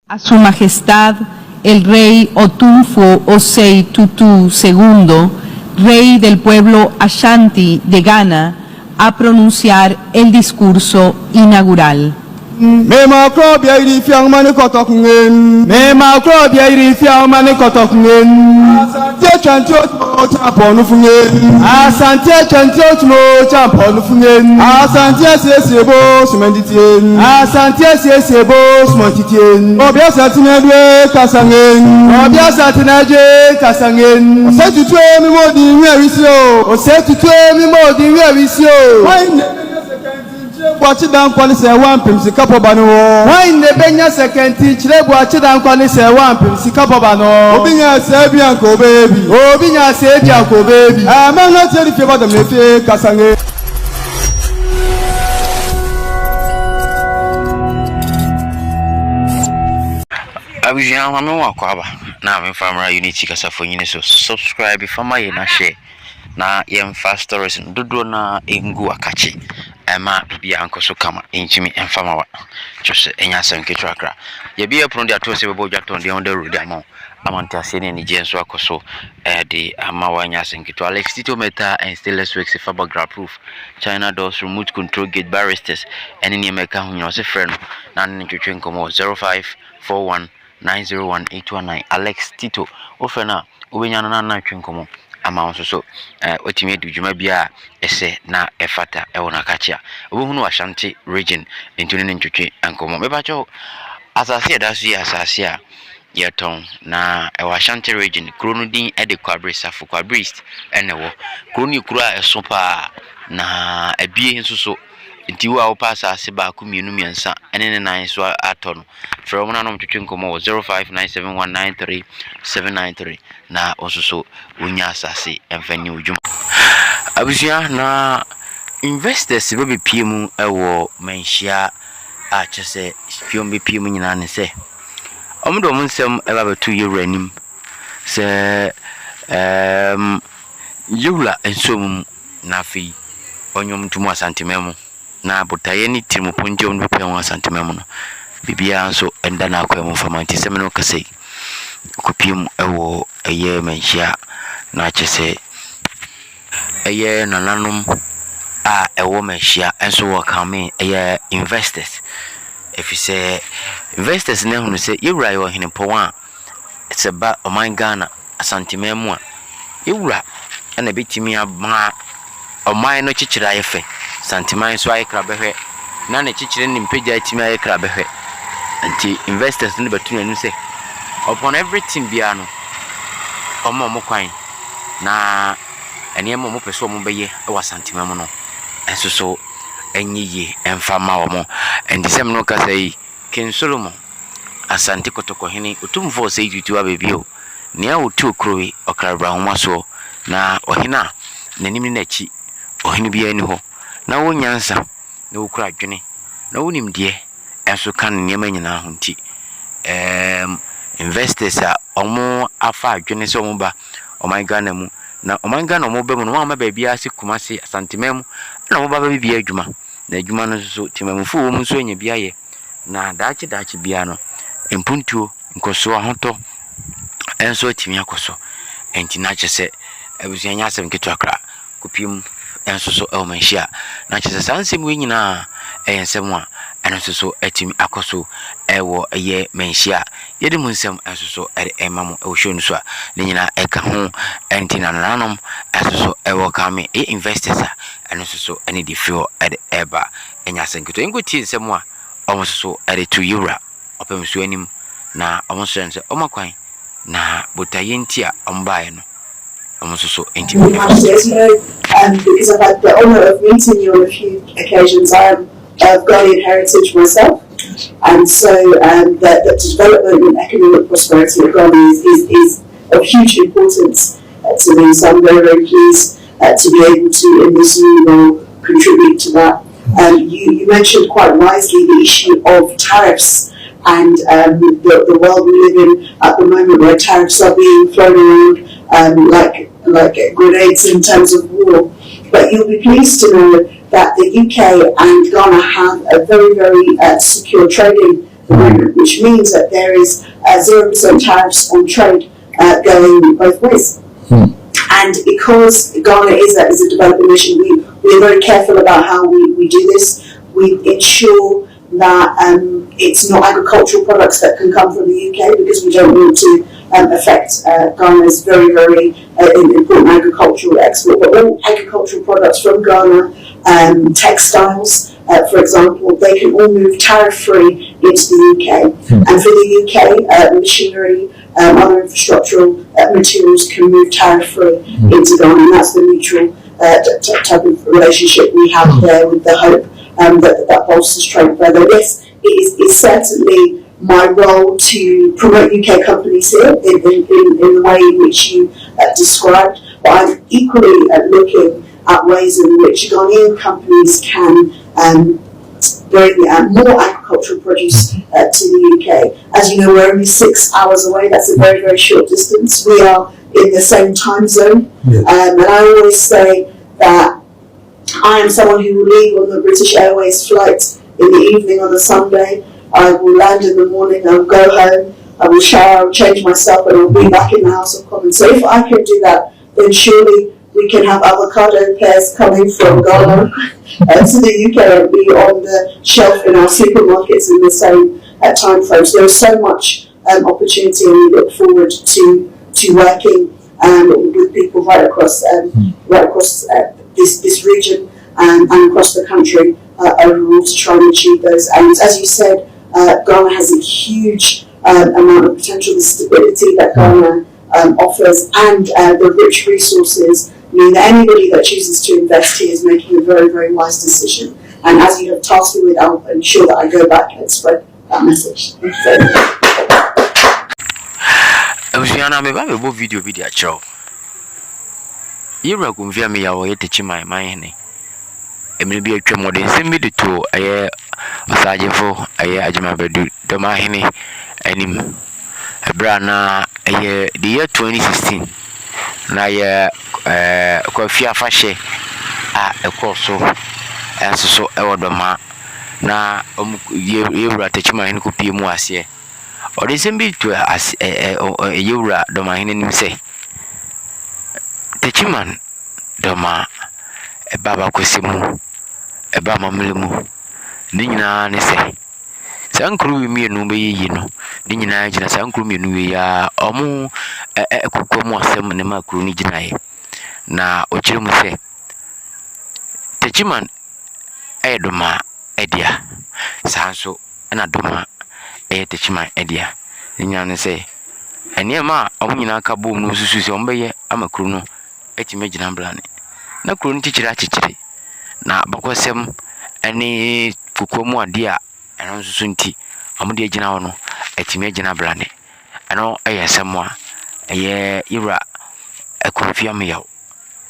A Su Majestad el Rey Otumfour Osei Tutu II, Rey del pueblo Ashanti de Ghana, a pronunciar el discurso inaugural. Mema krobia iri fiang mani kotok ngen. Mema krobia iri fiang mani kotok ngen. Asante chanti otmo champonu fungen. Asante chanti otmo champonu fungen. Asante sesebo sumenditien. Asante sesebo sumenditien. Obia satinedwe kasangen. Obia satinedwe kasangen. Osetutwe mi modi nwerisio. Osetutwe mi modi nwerisio. Watch down police one pimsi kapobano. Why in the Benya second teach leg watch down police one pimsi kapobano. Obinya Sabian ko baby. Obinya Sabian ko baby. I'm not telling you about the Mefe Kasange. Abuja mama wakwaba na mfamra unity kasafonyine so subscribe ifama ye na share na yemfa stories dodo na engu akachi ema bibia ankoso kama enchimi emfama wa chose enya sanketwa kra ye bia pro dia to se bebo dwaton de on the road amon amanta se ne jenso akoso de ama wa nya sanketwa Alex Tito meta and stainless works fiber proof China doors remote control gate barristers ene ne meka hunyo se frɛ no na ne twetwe nkomo 0541 901-819 Alex Tito ofena obenya no na twenkomo ama so otimi edujuma bia ese na efata ewona kachia obohunu Ashanti region entuni ne ntwetwe ankomo mebacho asase edasu ya asase a yeton na Ashanti region krono din ede kwabrisa fu kwabrist enewo kroni kura esopa na abie nsuso nti wa opasa ase ba ku mienu miensa ene ne nan so ato no from na no twetwe nkomo 0597193793 na ososo wonya asase emfani ujum abusia na investors be PM ewo menhia a chese fiom be PM nyina ne se omodo munsem eba betu yuranim se yula ensomum na fi onyom tumu asantememu na botaye ni timu ponje on bepe won asantememu no bibia nso enda na akwa mu famanti semeno kase kopiem ewo eye menhia na chese eye nananom a ewo menhia enso wo kame eye investors efise investors ne hunu se yewura yo hene powa seba oman Ghana asantememu a yewura na betimi ama oman no chichira yefe Santiman so Ayeka behwe na ne chichire ni mpagya atimi Ayeka behwe anti investors ne betunu anu se upon everything bia no omo kwan na ene mo peso mo beye e wa Santiman mo no enso so enyiye emfama wo mo endisem no ka sai King Solomon Asante kotoko hene Otumfour sei tutu abebio ne a wotu okrowe okrabra homa so na ohina nanim na chi ohini bia ni ho na wonyansa na wokura adwene na wonimde enso kan niam nyina ho nti investors a omo afa adwene se omo ba oman Ghana mu na oman Ghana omo be mu no ma ba bia se Kumasi Asantememu na omo ba bia adwuma na adwuma no so timamufu wo mu so nya bia ye na daachi bia no empuntuo nkoso ahoto enso timi akoso enti na chese abusuanya asem ketu akra kopiem enso so elmenhia na chese sansem we nyina ensem a enso so atimi akoso ewo eye menhia yedi munsem enso so emamo ehwohwe so a ne nyina eka ho enti na nanom enso so ewo kame investors a enso so ene di feel eba enya senketo engoti ensem a omo so to euro opem so anim na omo so ense omakwan na botayenti a ombae no Because I've had the honour of meeting you on a few occasions. I am of Ghanaian heritage myself, and so the development and economic prosperity of Ghana is of huge importance to me. So I'm very, very pleased to be able to, in this new role, contribute to that. You mentioned quite wisely the issue of tariffs and the world we live in at the moment, where tariffs are being thrown around like grenades in terms of war. But you'll be pleased to know that the UK and Ghana have a very, very secure trading agreement, which means that there is 0% tariffs on trade going both ways. And because Ghana is a developing nation, we are very careful about how we do this. We ensure that it's not agricultural products that can come from the UK, because we don't want to affect Ghana's very, very important agricultural export. But all agricultural products from Ghana, textiles, for example, they can all move tariff-free into the UK. And for the UK, machinery, other infrastructural materials can move tariff-free into Ghana. And that's the mutual type of relationship we have there, with the hope that bolsters trade further. Yes, it's certainly my role to promote UK companies here in the way in which you described, but I'm equally looking at ways in which Ghanaian companies can bring more agricultural produce to the UK. As you know, we're only 6 hours away. That's a very, very short distance. We are in the same time zone. And I always say that I am someone who will leave on the British Airways flight in the evening on a Sunday. I will land in the morning, I'll go home, I will shower, I'll change myself, and I'll be back in the House of Commons. So if I can do that, then surely we can have avocado pears coming from Ghana to the UK and be on the shelf in our supermarkets in the same time frame. So there's so much opportunity, and we look forward to working with people right across this region and across the country overall to try and achieve those aims. As you said, Ghana has a huge amount of potential. The stability that Ghana offers and the rich resources mean that anybody that chooses to invest here is making a very, very wise decision. And as you have tasked me with, I'll ensure that I go back and spread that message. Thank you very much. Video show. You're going to be a Techiman, my honey. It may be a tremor, then send me the two. I for a Ajima Dormaahene and him. A brana the year 2016. Na Kofia Fashe a course and so Ewadoma. Na Yura Techiman could be more as ye. Or the same bit to as a Yura Dormaahene say. Techiman Doma a Baba Kwesimu, a Bama Milimu, Nina Nese. Sankru me no be yino, Nina Jina Sankru me no ya, Omu a Kukomo Sam and Macru Nijinae. Na Ochimu say Techiman Edoma Edia Sanso and Adoma Techiman Edia. Nina say, and near ma, Omina Kabu no Susi Ombe, Amakruno. Imagine Blane. Na crony teacher, na Bocosem, any Kukomo dear, and also Sunti, Amudia General, Imagine Blane. I know I am someone, a year era, a confirm me out.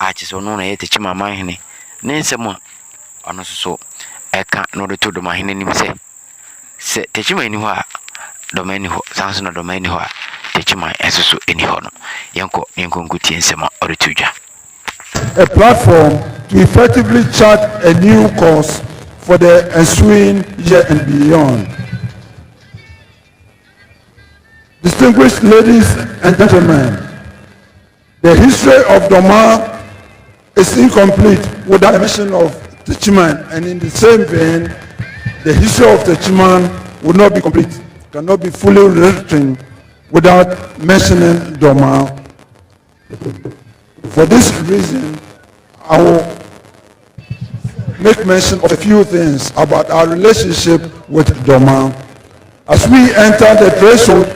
I just don't know a Techiman Mahine, name someone, and also so. I can't know the two Dormaahene say Techiman anywhere, domain sounds not domain who Techiman as so any honor. Yanko Guti and Sema or the Tuja. A platform to effectively chart a new course for the ensuing year and beyond. Distinguished ladies and gentlemen, the history of Doma is incomplete without a mention of Techiman, and in the same vein, the history of Techiman would not be complete, cannot be fully written without mentioning Doma. For this reason, I will make mention of a few things about our relationship with Doma. As we enter the threshold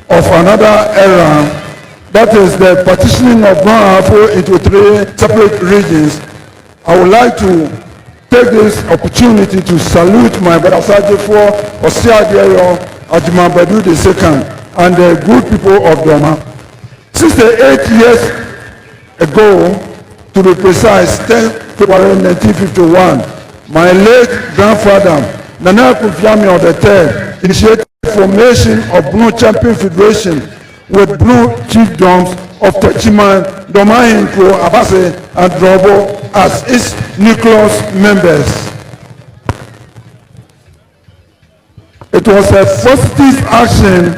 of another era, that is the partitioning of Dormaahene into 3 separate regions, I would like to take this opportunity to salute my brother for Osiadio Ajimabadu II and the good people of Doma. 68 years ago, to be precise, 10 February 1951, my late grandfather, Nana Kufiami III, initiated the formation of Blue Champion Federation with Blue chiefdoms of Techiman, Dormaahene, Abase, and Drobo as its nucleus members. It was a positive action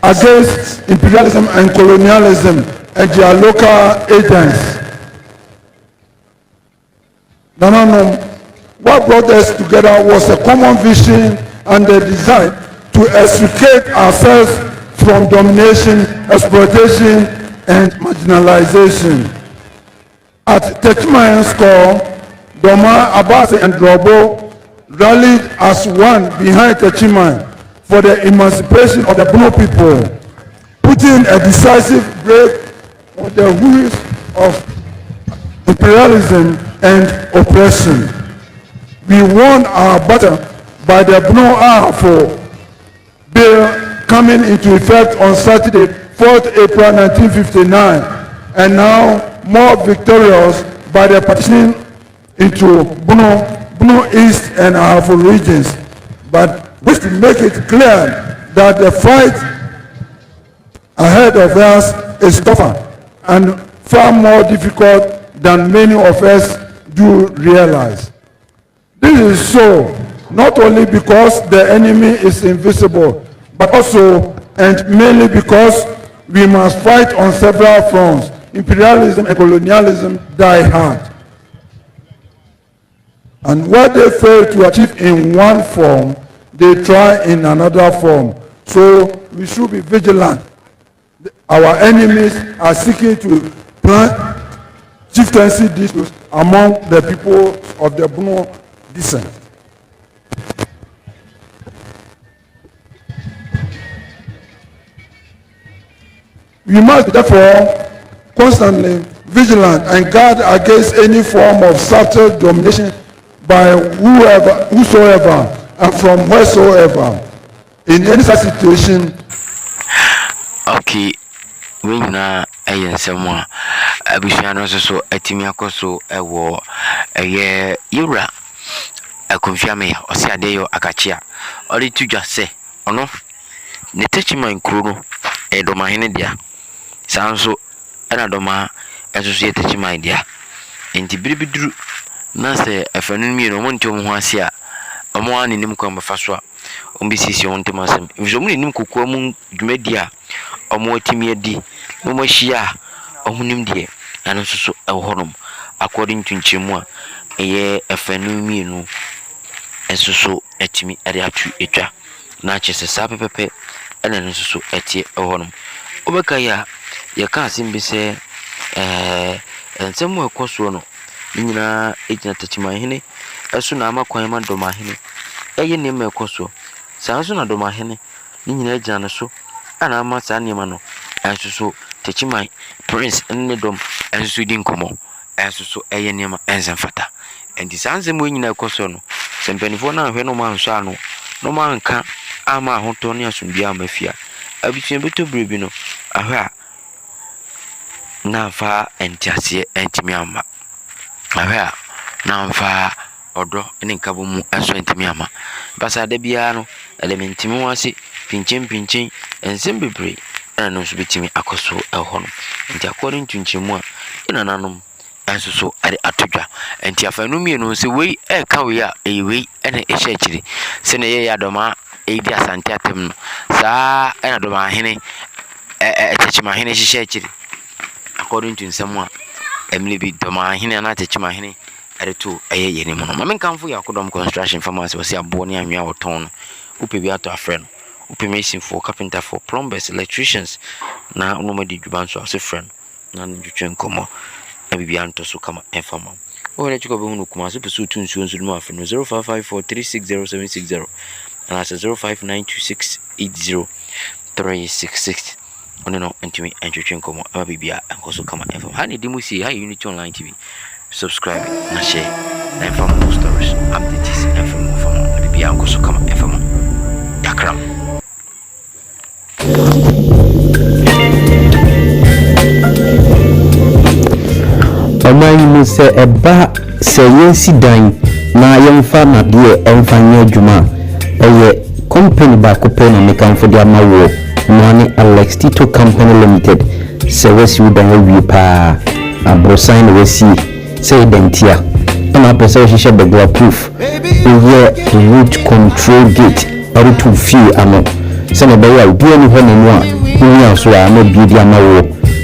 against imperialism and colonialism and their local agents. What brought us together was a common vision and a desire to extricate ourselves from domination, exploitation, and marginalization. At Techiman's call, Doma, Abase, and Drobo rallied as one behind Techiman for the emancipation of the Bono people, putting a decisive break on the wheels of imperialism and oppression. We won our battle by the Bono Ahafo bill coming into effect on Saturday, 4th April 1959, and now more victorious by the partitioning into Bono East and Ahafo regions. But wish to make it clear that the fight ahead of us is tougher and far more difficult than many of us do realize. This is so not only because the enemy is invisible, but also and mainly because we must fight on several fronts. Imperialism and colonialism die hard. And what they fail to achieve in one form, they try in another form. So we should be vigilant. Our enemies are seeking to plant chieftaincy disputes among the people of the Bono descent. We must therefore constantly vigilant and guard against any form of subtle domination by whosoever and from wheresoever in any such situation. Okay, we na ayen semwa abusuano so atimi akoso ewo eye yura akonfiame osi ade yo akachia ori tudwa se ono ne Techiman kuro no Dormaahene dia sanso ana doma esusu ye Techiman dia enti biribiduru na se afanu mi no monto ho ase a omo ani nim kwa mfaso a ombisisi on temasem mjo mu nim kokwa mu dwumadi a omo atimi adi no mahia ohunim de ana susu ehonom according to nchemu a eye afanu mi no esusu atimi ade atu etwa na chese sa pepepe ana no susu etie ehonom obeka ya ka asimbi se ensemu ekoso no nyina ejina Techimanhene esu na amakwan ma Dormaahene eye ne me ekoso sanso na Dormaahene nyina ejina no so ana ama sa ne ma no esusu Techiman prince ne dom esusu di nkomo esusu eye ne ma ensemfata enti sanse mo nyina ekoso no sempenifo na hwe no ma nso ano no ma nka ama ahoto ne asumbia amafia abituen beto brebi no ahwa na fa entiase entimi amma ahwa na fa odo ne nkabo mu aso entimi amma basa da bia no elementimi wase pinchin ensem bebre na no so betimi akoso eho no enti according to nchemu a ina nanom anso ade atodwa enti afanu mienu se wei ka we a wei ene ehye akiri se ne ye ya doma edi asante atem no saa ena Dormaahene Techimanhene hye akiri according to nsemu a emle bi Dormaahene na Techimanhene ereto eye yene mo no mame kanfo yakodom construction pharmacy wose abo ne anwea woton no upe bi ato afre no upe mason for carpenter for plumbers electricians na no ma di djuban so ase friend na ndwetwe nkomo abibi anto so kama enfama o le chiko be hunu kuma so pesu tunsu nsu no afre no 0554360760 and that's 0592680366 ono no entimi ndwetwe nkomo abibi anko kama enfama ha ne dimusi ha Unity Online TV subscribe na share na inform stories updates and from abibi anko kama enfama yakram Amani muse eba se yensi dan na yemfa na de emfanya adwuma eye company ba ko pe na mekanfo de amawo no ne Alex Tito Company Limited se wesi udan wi pa abrosan wesi se identia na pesa hihye begla proof oye root control gate to feel ano sɛ na bɛyɛ a obi ani hɔ ne mu a wonya so a na bie di ama wo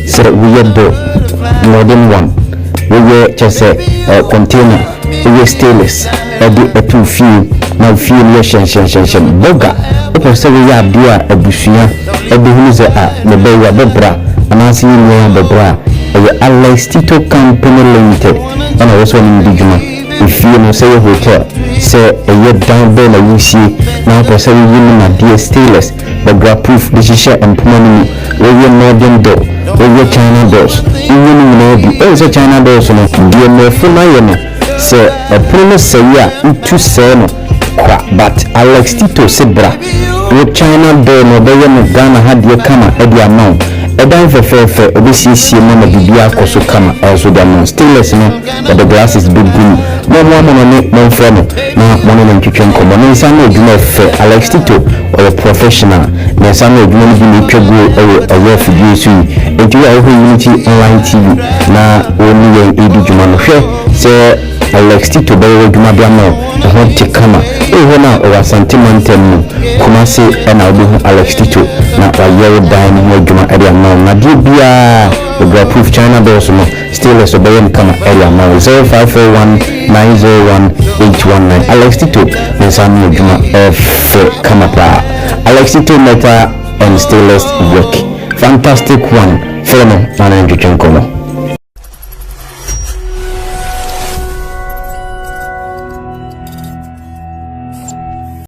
sɛ woyɛ do modern one woyɛ kyɛ sɛ container woyɛ stainless ɛde to feel na feel no hyɛnhyɛnhyɛnhyɛn boga wopɛ sɛ woyɛ adeɛ a abusua ɛbɛhunu sɛ a ne bɛyɛ bɛbra anaasɛ yɛnyɛ bɛbra a ɛyɛ Alex Tito Company Limited ɛna wɔ sɛ ɔno di dwuma efie no sɛ yɛ hotel sɛ ɛyɛ dan bɛɛ na yɛsie na wopɛ sɛ woyi no nadeɛ stainless bɛbra proof de hyehyɛ mpoma no mu wɔyɛ modern door wɔyɛ China doors woyɛ no nyinaa bi ɛyɛ sɛ China doors no deɛ mmɛfo no ayɛ no sɛ ɛpono no sɛe a wotu sɛe no kwa but Alex Tito se bra wo China door no ɔbɛyɛ no Ghana ha deɛ kama ɛde ama wo ɛdan fɛfɛɛfɛ obɛsiesie mu na biribiara akɔ so kama ɛso de ama stainless no wɔde glasses bɛgu mu mo amono ne momfrɛ no na mo ne ntwitwe nkɔmmɔ ne nsa no adwuma fɛ Alex Tito ɔyɛ professional ne nsa no adwuma no bi na ɛtwa gu ɔyɛ afidie so yi enti wo a wohɔ Unity Online TV na wɔne yɛn ɛdi dwuma no hwɛ sɛ Alex Tito bɛyɛ adwuma bi ama ɛho te kama ɛhɔ no a ɔwɔ Asante Mantam mu Kumase ɛna wobɛhu Alex Tito na wayɛ wo dan no ho adwuma ɛde ama wo nadeɛ biara wɔdra proof China doors no stainless ɔbɛyɛ no kama ɛde ama wo 0541 901 819 Alex Tito ne nsa no adwuma ɛfɛ kama paa Alex Tito metal and stainless work fantastic one fɛ no na ntwitwe nkɔmmɔ